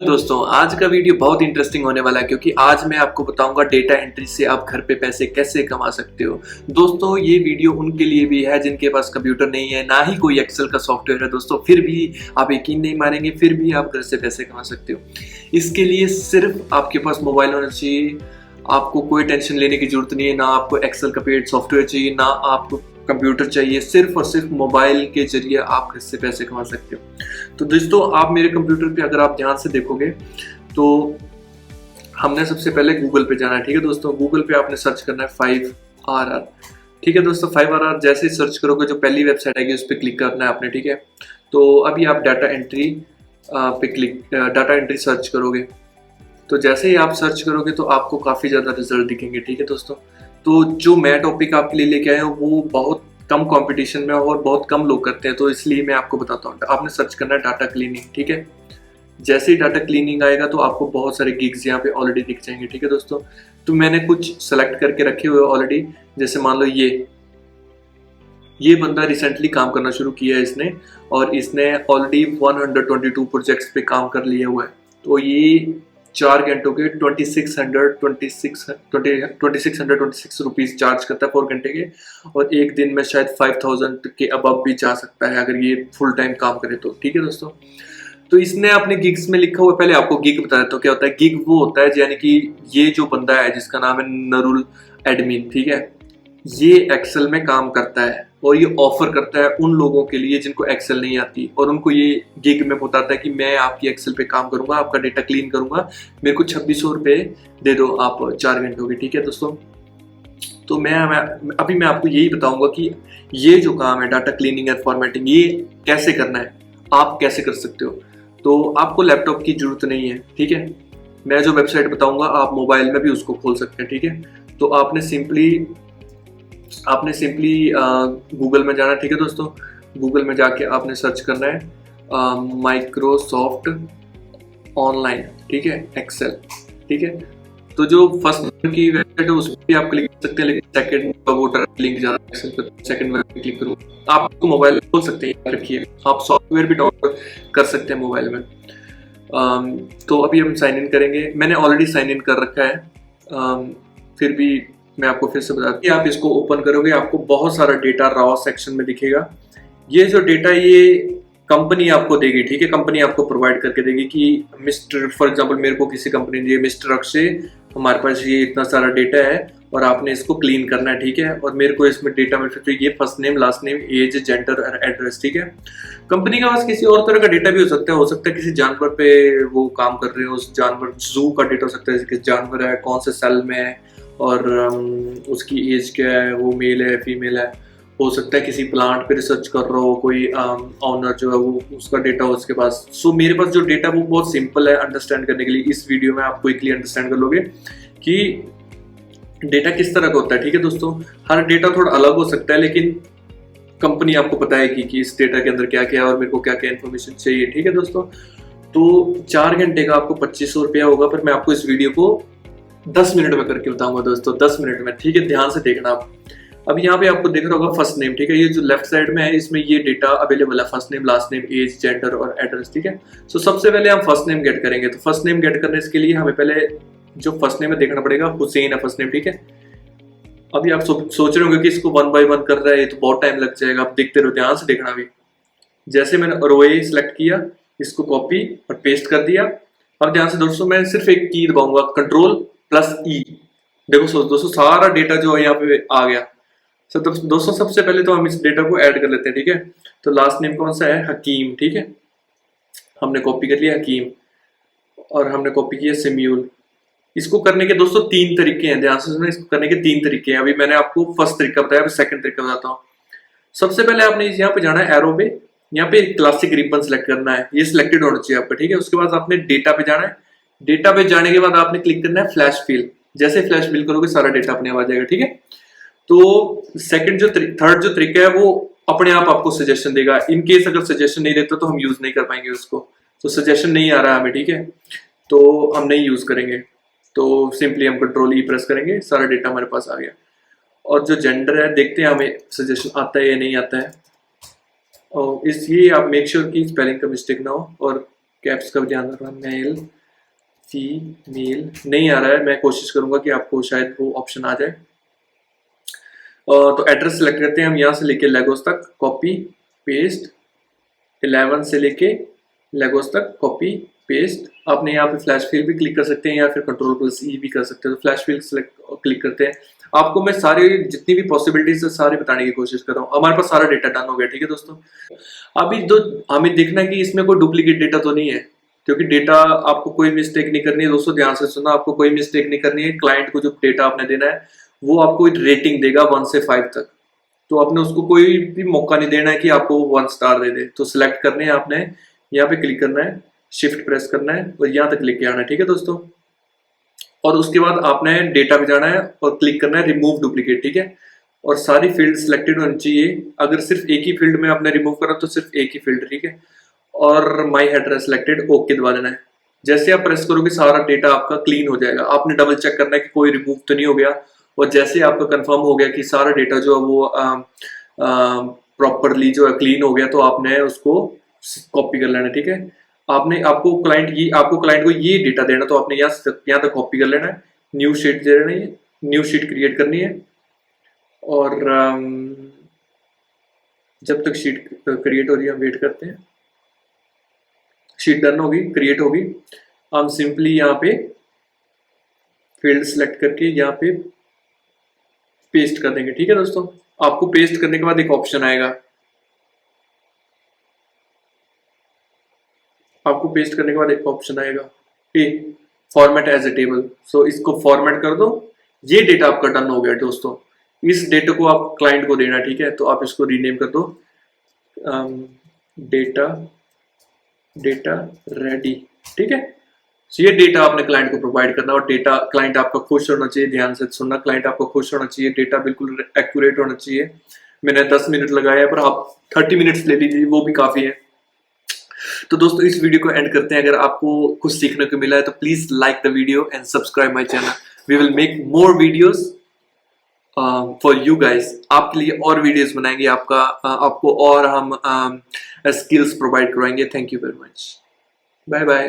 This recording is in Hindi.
दोस्तों आज का वीडियो बहुत इंटरेस्टिंग होने वाला है क्योंकि आज मैं आपको बताऊंगा डेटा एंट्री से आप घर पे पैसे कैसे कमा सकते हो। दोस्तों ये वीडियो उनके लिए भी है जिनके पास कंप्यूटर नहीं है, ना ही कोई एक्सेल का सॉफ्टवेयर है दोस्तों, फिर भी आप यकीन नहीं मानेंगे, फिर भी आप घर से पैसे कमा सकते हो। इसके लिए सिर्फ आपके पास मोबाइल होना चाहिए, आपको कोई टेंशन लेने की जरूरत नहीं है, ना आपको एक्सेल का पेड सॉफ्टवेयर चाहिए, ना आपको कंप्यूटर चाहिए, सिर्फ और सिर्फ मोबाइल के जरिए आप घर से पैसे कमा सकते हो। तो दोस्तों आप मेरे कंप्यूटर पे अगर आप ध्यान से देखोगे तो हमने सबसे पहले गूगल पे जाना है। ठीक है दोस्तों, गूगल पे आपने सर्च करना है 5RR। ठीक है दोस्तों, 5RR जैसे ही सर्च करोगे जो पहली वेबसाइट आएगी उस पर क्लिक करना है आपने। ठीक है, तो अभी आप डाटा एंट्री सर्च करोगे, तो जैसे ही आप सर्च करोगे तो आपको काफ़ी ज़्यादा रिजल्ट दिखेंगे। ठीक है दोस्तों, तो जो मैं टॉपिक आपके लिए लेके आया हूँ वो बहुत कम कंपटीशन में और बहुत कम लोग करते हैं, तो इसलिए मैं आपको बताता हूँ। आपने सर्च करना है डाटा क्लीनिंग। ठीक है, जैसे ही डाटा क्लीनिंग आएगा तो आपको बहुत सारे गिग्स यहाँ पे ऑलरेडी दिख जाएंगे। ठीक है दोस्तों, तो मैंने कुछ सेलेक्ट करके रखे हुए ऑलरेडी, जैसे मान लो ये बंदा रिसेंटली काम करना शुरू किया है इसने, और इसने ऑलरेडी 122 प्रोजेक्ट्स पे काम कर लिया हुआ है। तो ये 4 घंटों के 2626 रुपीज चार्ज करता है 4 घंटे के, और एक दिन में शायद 5000 के अबव भी जा सकता है अगर ये फुल टाइम काम करे तो। ठीक है दोस्तों, तो इसने अपने गिग्स में लिखा हुआ, पहले आपको गिग बता देता हूँ क्या होता है। गिग वो होता है यानी कि ये जो बंदा है जिसका नाम है नरुल एडमिन, ठीक है, ये एक्सेल में काम करता है और ये ऑफर करता है उन लोगों के लिए जिनको एक्सेल नहीं आती, और उनको ये गिग में बताता है कि मैं आपकी एक्सेल पे काम करूंगा, आपका डेटा क्लीन करूंगा, मेरे को 2600 रुपये दे दो आप 4 घंटों के। ठीक है दोस्तों, तो मैं आपको यही बताऊंगा कि ये जो काम है डाटा क्लीनिंग एंड फॉर्मेटिंग, ये कैसे करना है, आप कैसे कर सकते हो। तो आपको लैपटॉप की जरूरत नहीं है। ठीक है, मैं जो वेबसाइट बताऊंगा आप मोबाइल में भी उसको खोल सकते हैं। ठीक है, तो आपने सिंपली गूगल में जाना है। ठीक है दोस्तों, गूगल में जाके आपने सर्च करना है माइक्रोसॉफ्ट ऑनलाइन, ठीक है, एक्सेल। ठीक है, तो जो फर्स्ट की वेबसाइट है उस पर भी आप क्लिक कर सकते हैं, लेकिन सेकंड का वो डायरेक्ट लिंक जा रहा है एक्सेल पर, सेकंड में क्लिक करो। आप उसको मोबाइल में खोल सकते हैं, याद रखिए, आप सॉफ्टवेयर भी डाउनलोड कर सकते हैं मोबाइल में। तो अभी हम साइन इन करेंगे, मैंने ऑलरेडी साइन इन कर रखा है, फिर भी मैं आपको फिर से बता दूं, आप इसको ओपन करोगे आपको बहुत सारा डेटा रॉ सेक्शन में दिखेगा। ये जो डेटा ये कंपनी आपको देगी, ठीक है, कंपनी आपको प्रोवाइड करके देगी कि मिस्टर, फॉर एग्जांपल मेरे को किसी कंपनी ने दिए, मिस्टर अक्षय हमारे पास ये इतना सारा डेटा है और आपने इसको क्लीन करना है। ठीक है, और मेरे को इसमें डेटा में फिर ये first name, last name, age, gender और एड्रेस। ठीक है, कंपनी के पास किसी और तरह का डेटा भी हो सकता है किसी जानवर पे वो काम कर रहे हो, उस जानवर जू का डेटा हो सकता है, किस जानवर है, कौन से सेल में है, और उसकी एज क्या है, वो मेल है फीमेल है। हो सकता है किसी प्लांट पे रिसर्च कर रहा हो, कोई ऑनर जो है वो उसका डेटा हो उसके पास। सो मेरे पास जो डेटा वो बहुत सिंपल है अंडरस्टैंड करने के लिए। इस वीडियो में आप क्विकली अंडरस्टैंड कर लोगे कि डेटा किस तरह का होता है। ठीक है दोस्तों, हर डेटा थोड़ा अलग हो सकता है, लेकिन कंपनी आपको बताएगी कि इस डेटा के अंदर क्या क्या है और मेरे को क्या क्या इन्फॉर्मेशन चाहिए। ठीक है दोस्तों, तो 4 घंटे का आपको 2500 रुपया होगा, पर मैं आपको इस वीडियो को 10 मिनट में करके बताऊंगा दोस्तों, 10 मिनट में। ठीक है, ध्यान से देखना आप। अब यहाँ पे आपको दिख रहा होगा फर्स्ट नेम। ठीक है, ये जो लेफ्ट साइड में है इसमें ये डेटा अवेलेबल है, first name, last name, age, gender और एड्रेस। ठीक है, सो सबसे पहले हम फर्स्ट नेम गेट करेंगे। तो फर्स्ट नेम गेट करने के लिए हमें पहले जो फर्स्ट नेम है देखना पड़ेगा, हुसैन है फर्स्ट नेम। ठीक है, अभी आप सोच रहे होंगे कि इसको 1 बाय 1 कर रहा है, ये तो बहुत टाइम लग जाएगा, आप देखते रहो, ध्यान से देखना। अभी जैसे मैंने रोए सिलेक्ट किया, इसको कॉपी और पेस्ट कर दिया। अब ध्यान से दोस्तों, मैं सिर्फ एक की दबाऊंगा, Ctrl+E। देखो दोस्तों सारा डेटा जो है यहाँ पे आ गया। दोस्तों सबसे पहले तो हम इस डेटा को ऐड कर लेते हैं। ठीक है, तो लास्ट नेम कौन सा है, हकीम। ठीक है, हमने कॉपी कर लिया हकीम, और हमने कॉपी किया सिम्यूल। इसको करने के दोस्तों 3 तरीके हैं, ध्यान से सुनो, इसको करने के 3 तरीके हैं। अभी मैंने आपको फर्स्ट तरीका बताया, अभी सेकंड तरीका बताता हूँ। सबसे पहले आपने यहाँ पे जाना है एरो पे, यहाँ पे क्लासिक रिबन सेलेक्ट करना है, ये सिलेक्टेड होना चाहिए आपका। ठीक है, उसके बाद आपने डेटा पे जाना है, डेटा पे जाने के बाद आपने क्लिक करना है फ्लैश फिल। जैसे फ्लैश फिल करोगे सारा डेटा अपने आप आ जाएगा। ठीक है, तो थर्ड जो तरीका है वो अपने आप आपको सजेशन देगा। इन केस अगर सजेशन नहीं देता तो हम यूज नहीं कर पाएंगे उसको, तो सजेशन नहीं आ रहा है हमें, ठीक है, तो हम नहीं यूज करेंगे। तो सिंपली हम Ctrl+E प्रेस करेंगे, सारा डेटा हमारे पास आ गया। और जो जेंडर है देखते हैं हमें सजेशन आता है या नहीं आता है, और ये आप मेक श्योर कि स्पेलिंग का मिस्टेक ना हो, और कैप्स का भी ध्यान रखना, मेल फीमेल नहीं आ रहा है, मैं कोशिश करूंगा कि आपको शायद वो ऑप्शन आ जाए। तो एड्रेस सेलेक्ट करते हैं हम यहाँ से लेके लेगोस तक, कॉपी पेस्ट, 11 से लेके लेगोस तक कॉपी पेस्ट। आपने यहाँ पे फ्लैश फिल भी क्लिक कर सकते हैं या फिर Ctrl+E भी कर सकते हैं। तो फ्लैश फिल सेलेक्ट क्लिक करते हैं। आपको मैं सारी जितनी भी पॉसिबिलिटीज है सारी बताने की कोशिश कर रहा हूँ। हमारे पास सारा डेटा डन हो गया, ठीक है दोस्तों। अभी तो हमें देखना है कि इसमें कोई डुप्लीकेट डेटा तो नहीं है, क्योंकि डेटा आपको कोई मिस्टेक नहीं करनी है दोस्तों, ध्यान से सुनना, आपको कोई मिस्टेक नहीं करनी है। क्लाइंट को जो डेटा आपने देना है वो आपको रेटिंग देगा 1 से 5 तक, तो आपने उसको कोई भी मौका नहीं देना है कि आपको 1 स्टार दे दे। तो सिलेक्ट करने हैं आपने, यहाँ पे क्लिक करना है, शिफ्ट प्रेस करना है और यहाँ तक लेके आना है, ठीक है दोस्तों। और उसके बाद आपने डेटा पे जाना है और क्लिक करना है रिमूव डुप्लीकेट, ठीक है। और सारी फील्ड सिलेक्टेड होनी चाहिए। अगर सिर्फ एक ही फील्ड में आपने रिमूव करा तो सिर्फ एक ही फील्ड, ठीक है। और माई एड्रेस सिलेक्टेड, ओके दबा देना है। जैसे आप प्रेस करोगे सारा डेटा आपका क्लीन हो जाएगा। आपने डबल चेक करना है कि कोई रिमूव तो नहीं हो गया, और जैसे आपका कंफर्म हो गया कि सारा डेटा जो है वो प्रॉपरली जो है क्लीन हो गया, तो आपने उसको कॉपी कर लेना, ठीक है। आपको क्लाइंट को ये डेटा देना, तो आपने यहाँ तक कॉपी कर लेना है। न्यू शीट दे देना है, न्यू शीट क्रिएट करनी है। और जब तक शीट क्रिएट हो रही है हम वेट करते हैं। शीट डन होगी, क्रिएट होगी। हम सिंपली यहाँ पे फील्ड सेलेक्ट करके यहाँ पे पेस्ट कर देंगे, ठीक है दोस्तों। आपको पेस्ट करने के बाद एक ऑप्शन आएगा, आपको पेस्ट करने के बाद एक ऑप्शन आएगा फॉर्मेट एज ए टेबल। सो इसको फॉर्मेट कर दो। ये डेटा आपका डन हो गया दोस्तों। इस डेटा को आप क्लाइंट को देना, ठीक है। तो आप इसको रीनेम कर दो, डेटा रेडी, ठीक है। ये डेटा आपने क्लाइंट को प्रोवाइड करना, और डेटा क्लाइंट आपका खुश होना चाहिए। ध्यान से सुनना, क्लाइंट आपका खुश होना चाहिए, डेटा बिल्कुल एक्यूरेट होना चाहिए। मैंने 10 मिनट लगाया, पर आप 30 मिनट्स ले लीजिए, वो भी काफी है। तो दोस्तों इस वीडियो को एंड करते हैं। अगर आपको कुछ सीखने को मिला है तो please like the video and subscribe my channel. We will make more videos for you guys. आपके लिए और वीडियोस बनाएंगे, आपको और हम स्किल्स प्रोवाइड करवाएंगे। Thank you very much, bye bye.